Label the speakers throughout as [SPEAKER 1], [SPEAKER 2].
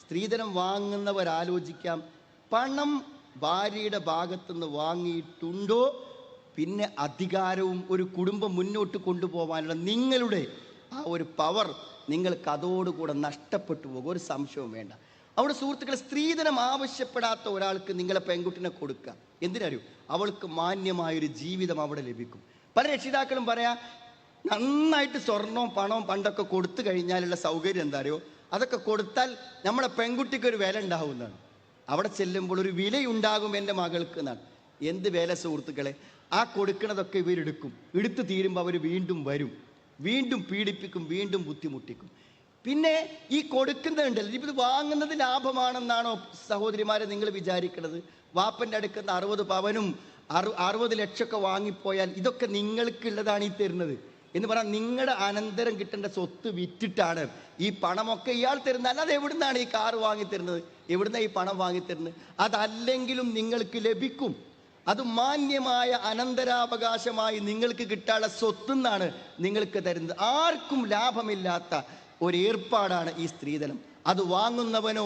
[SPEAKER 1] സ്ത്രീധനം വാങ്ങുന്നവരാലോചിക്കാം, പണം ഭാര്യയുടെ ഭാഗത്തുനിന്ന് വാങ്ങിയിട്ടുണ്ടോ, പിന്നെ അധികാരവും ഒരു കുടുംബം മുന്നോട്ട് കൊണ്ടുപോകാനുള്ള നിങ്ങളുടെ ആ ഒരു പവർ നിങ്ങൾക്ക് അതോടുകൂടെ നഷ്ടപ്പെട്ടു പോകും. ഒരു സംശയവും വേണ്ട. അവിടെ സുഹൃത്തുക്കളെ, സ്ത്രീധനം ആവശ്യപ്പെടാത്ത ഒരാൾക്ക് നിങ്ങളെ പെൺകുട്ടിനെ കൊടുക്കുക. എന്തിനറിയൂ? അവൾക്ക് മാന്യമായൊരു ജീവിതം അവിടെ ലഭിക്കും. പല രക്ഷിതാക്കളും പറയാ, നന്നായിട്ട് സ്വർണവും പണവും പണ്ടൊക്കെ കൊടുത്തു കഴിഞ്ഞാലുള്ള സൗകര്യം എന്താ അറിയോ, അതൊക്കെ കൊടുത്താൽ നമ്മളെ പെൺകുട്ടിക്ക് ഒരു വില ഉണ്ടാവുന്നതാണ്. അവിടെ ചെല്ലുമ്പോൾ ഒരു വിലയുണ്ടാകും എൻ്റെ മകൾക്ക് എന്നാണ്. എന്ത് വില സുഹൃത്തുക്കളെ? ആ കൊടുക്കുന്നതൊക്കെ ഇവരെടുക്കും. എടുത്തു തീരുമ്പോൾ അവർ വീണ്ടും വരും, വീണ്ടും പീഡിപ്പിക്കും, വീണ്ടും ബുദ്ധിമുട്ടിക്കും. പിന്നെ ഈ കൊടുക്കുന്നുണ്ടല്ലോ, ഇത് വാങ്ങുന്നത് ലാഭമാണെന്നാണോ സഹോദരിമാരെ നിങ്ങൾ വിചാരിക്കുന്നത്? വാപ്പൻ്റെ അടുക്കുന്ന 60 പവനും 60 ലക്ഷമൊക്കെ വാങ്ങിപ്പോയാൽ ഇതൊക്കെ നിങ്ങൾക്കുള്ളതാണ് ഈ തരുന്നത് എന്ന് പറഞ്ഞാൽ, നിങ്ങളുടെ അനന്തരം കിട്ടേണ്ട സ്വത്ത് വിറ്റിട്ടാണ് ഈ പണമൊക്കെ ഇയാൾ തരുന്നത്. അല്ലാതെ എവിടുന്നാണ് ഈ കാറ് വാങ്ങിത്തരുന്നത്? എവിടുന്നാണ് ഈ പണം വാങ്ങിത്തരുന്നത്? അതല്ലെങ്കിലും നിങ്ങൾക്ക് ലഭിക്കും. അത് മാന്യമായ അനന്തരാവകാശമായി നിങ്ങൾക്ക് കിട്ടാനുള്ള സ്വത്തുനിന്നാണ് നിങ്ങൾക്ക് തരുന്നത്. ആർക്കും ലാഭമില്ലാത്ത ഒരു ഏർപ്പാടാണ് ഈ സ്ത്രീധനം. അത് വാങ്ങുന്നവനോ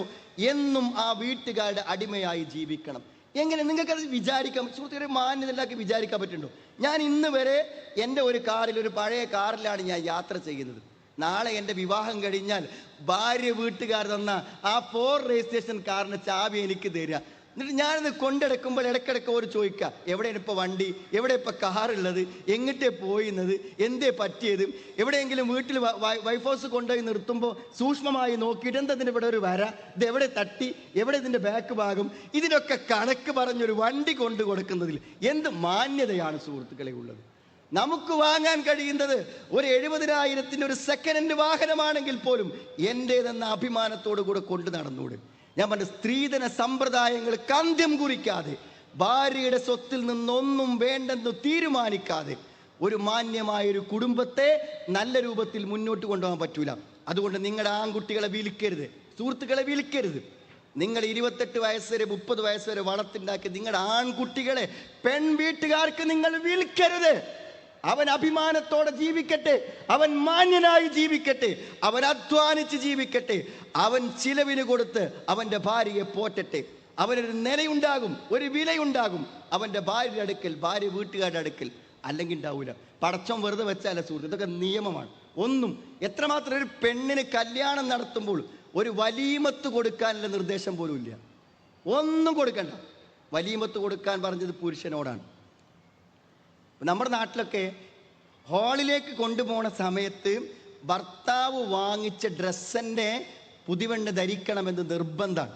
[SPEAKER 1] എന്നും ആ വീട്ടുകാരുടെ അടിമയായി ജീവിക്കണം. എങ്ങനെ നിങ്ങൾക്കത് വിചാരിക്കാം? സുഹൃത്തുക്കളെ, മാന്യതയിലാക്കി വിചാരിക്കാൻ പറ്റുന്നുണ്ടോ? ഞാൻ ഇന്ന് വരെ എൻ്റെ ഒരു കാറിൽ, ഒരു പഴയ കാറിലാണ് ഞാൻ യാത്ര ചെയ്യുന്നത്. നാളെ എൻ്റെ വിവാഹം കഴിഞ്ഞാൽ ഭാര്യ വീട്ടുകാർ തന്ന ആ 4 രജിസ്ട്രേഷൻ കാറിന് ചാവി എനിക്ക് തരിക. എന്നിട്ട് ഞാനിത് കൊണ്ടെടുക്കുമ്പോൾ ഇടയ്ക്കിടയ്ക്ക് ഒരു ചോദിക്കുക, എവിടെയാണ് ഇപ്പോൾ വണ്ടി, എവിടെ ഇപ്പോൾ കാറുള്ളത്, എങ്ങിട്ടേ പോയിന്നത്, എന്തേ പറ്റിയത്, എവിടെയെങ്കിലും വീട്ടിൽ വൈഫ് ഹൗസ് കൊണ്ടുപോയി നിർത്തുമ്പോൾ സൂക്ഷ്മമായി നോക്കിയിട്ട് എന്തതിന് ഇവിടെ ഒരു വര, ഇത് എവിടെ തട്ടി, എവിടെ ഇതിൻ്റെ ബാക്ക് ഭാഗം, ഇതിനൊക്കെ കണക്ക് പറഞ്ഞൊരു വണ്ടി കൊണ്ടു കൊടുക്കുന്നതിൽ എന്ത് മാന്യതയാണ് സുഹൃത്തുക്കളെ ഉള്ളത്? നമുക്ക് വാങ്ങാൻ കഴിയുന്നത് ഒരു 70,000-ന്റെ ഒരു സെക്കൻഡ് ഹാൻഡ് വാഹനമാണെങ്കിൽ പോലും എൻ്റേതെന്ന അഭിമാനത്തോടു കൂടെ കൊണ്ടു നടന്നൂടെ? ഞാൻ പറഞ്ഞ സ്ത്രീധന സമ്പ്രദായങ്ങൾക്ക് അന്ത്യം കുറിക്കാതെ, ഭാര്യയുടെ സ്വത്തിൽ നിന്നൊന്നും വേണ്ടെന്ന് തീരുമാനിക്കാതെ ഒരു മാന്യമായൊരു കുടുംബത്തെ നല്ല രൂപത്തിൽ മുന്നോട്ട് കൊണ്ടുപോകാൻ പറ്റൂല. അതുകൊണ്ട് നിങ്ങളുടെ ആൺകുട്ടികളെ വിളിക്കരുത്, സുഹൃത്തുക്കളെ വിളിക്കരുത്. നിങ്ങൾ 28 വയസ്സ് വരെ 30 വയസ്സ് വരെ വളർത്തുണ്ടാക്കി നിങ്ങളുടെ ആൺകുട്ടികളെ പെൺ വീട്ടുകാർക്ക് നിങ്ങൾ വിളിക്കരുത്. അവൻ അഭിമാനത്തോടെ ജീവിക്കട്ടെ, അവൻ മാന്യനായി ജീവിക്കട്ടെ, അവൻ അധ്വാനിച്ച് ജീവിക്കട്ടെ, അവൻ ചിലവിന് കൊടുത്ത് അവൻ്റെ ഭാര്യയെ പോറ്റട്ടെ. അവനൊരു നിലയുണ്ടാകും, ഒരു വിലയുണ്ടാകും അവൻ്റെ ഭാര്യയുടെ അടുക്കൽ, ഭാര്യ വീട്ടുകാരുടെ അടുക്കൽ. അല്ലെങ്കിൽ ഉണ്ടാവൂല. പടച്ചോൻ വെറുതെ വെച്ചാല സുഹൃത്ത്, ഇതൊക്കെ നിയമമാണ്. ഒന്നും എത്രമാത്രം ഒരു പെണ്ണിന് കല്യാണം നടത്തുമ്പോൾ ഒരു വലീമത്ത് കൊടുക്കാനുള്ള നിർദ്ദേശം പോലും ഇല്ല. ഒന്നും കൊടുക്കണ്ട. വലീമത്ത് കൊടുക്കാൻ പറഞ്ഞത് പുരുഷനോടാണ്. നമ്മുടെ നാട്ടിലൊക്കെ ഹാളിലേക്ക് കൊണ്ടുപോകുന്ന സമയത്ത് ഭർത്താവ് വാങ്ങിച്ച ഡ്രസ്സിൻ്റെ പുതിവെണ്ണ് ധരിക്കണമെന്ന് നിർബന്ധമാണ്.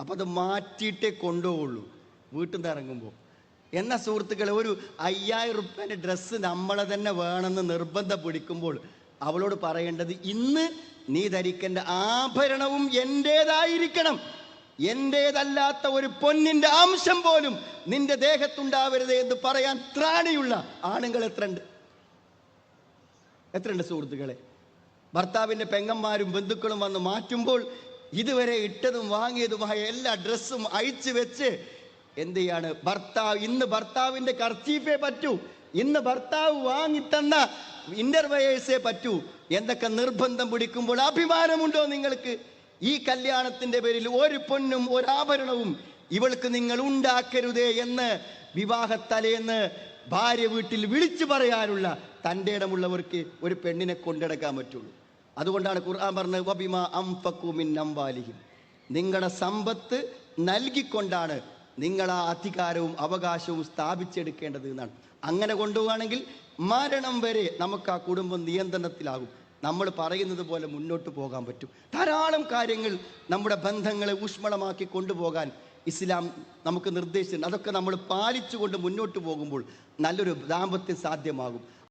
[SPEAKER 1] അപ്പം അത് മാറ്റിയിട്ടേ കൊണ്ടുപോകുള്ളൂ വീട്ടിൽ നിന്ന് ഇറങ്ങുമ്പോൾ. എന്നാൽ സുഹൃത്തുക്കളെ, ഒരു 5000 റുപ്യേൻ്റെ ഡ്രസ്സ് നമ്മളെ തന്നെ വേണമെന്ന് നിർബന്ധം പിടിക്കുമ്പോൾ അവളോട് പറയേണ്ടത്, ഇന്ന് നീ ധരിക്കേണ്ട ആഭരണവും എൻ്റേതായിരിക്കണം, എൻ്റേതല്ലാത്ത ഒരു പൊന്നിൻ്റെ അംശം പോലും നിന്റെ ദേഹത്തുണ്ടാവരുത് എന്ന് പറയാൻ ത്രാണിയുള്ള ആണുങ്ങൾ എത്രയുണ്ട് സുഹൃത്തുക്കളെ? ഭർത്താവിൻ്റെ പെങ്ങന്മാരും ബന്ധുക്കളും വന്ന് മാറ്റുമ്പോൾ ഇതുവരെ ഇട്ടതും വാങ്ങിയതുമായ എല്ലാ ഡ്രസ്സും അഴിച്ചു വെച്ച് എന്ത് ചെയ്യാണ് ഭർത്താവ്? ഇന്ന് ഭർത്താവിൻ്റെ കർച്ചീഫേ പറ്റൂ, ഇന്ന് ഭർത്താവ് വാങ്ങിത്തന്ന ഇന്നർവയേഴ്സേ പറ്റൂ എന്തൊക്കെ നിർബന്ധം പിടിക്കുമ്പോൾ അഭിമാനമുണ്ടോ നിങ്ങൾക്ക്? ഈ കല്യാണത്തിൻ്റെ പേരിൽ ഒരു പൊന്നും ഒരാഭരണവും ഇവൾക്ക് നിങ്ങൾ ഉണ്ടാക്കരുതേ എന്ന് വിവാഹത്തലേന്ന് ഭാര്യ വീട്ടിൽ വിളിച്ചു പറയാനുള്ള തൻ്റെ ഇടമുള്ളവർക്ക് ഒരു പെണ്ണിനെ കൊണ്ടെടുക്കാൻ പറ്റുള്ളൂ. അതുകൊണ്ടാണ് ഖുർആൻ പറഞ്ഞത്, വബിമാ അൻഫഖൂ മിൻ അംവാലിഹിം, നിങ്ങളുടെ സമ്പത്ത് നൽകിക്കൊണ്ടാണ് നിങ്ങൾ ആ അധികാരവും അവകാശവും സ്ഥാപിച്ചെടുക്കേണ്ടത് എന്നാണ്. അങ്ങനെ കൊണ്ടുപോവുകയാണെങ്കിൽ മരണം വരെ നമുക്ക് ആ കുടുംബം നിയന്ത്രണത്തിലാകും. നമ്മൾ പറയുന്നത് പോലെ മുന്നോട്ട് പോകാൻ പറ്റും. ധാരാളം കാര്യങ്ങൾ നമ്മുടെ ബന്ധങ്ങളെ ഊഷ്മളമാക്കി കൊണ്ടുപോകാൻ ഇസ്ലാം നമുക്ക് നിർദ്ദേശിച്ചിട്ടുണ്ട്. അതൊക്കെ നമ്മൾ പാലിച്ചുകൊണ്ട് മുന്നോട്ട് പോകുമ്പോൾ നല്ലൊരു ദാമ്പത്യം സാധ്യമാകും.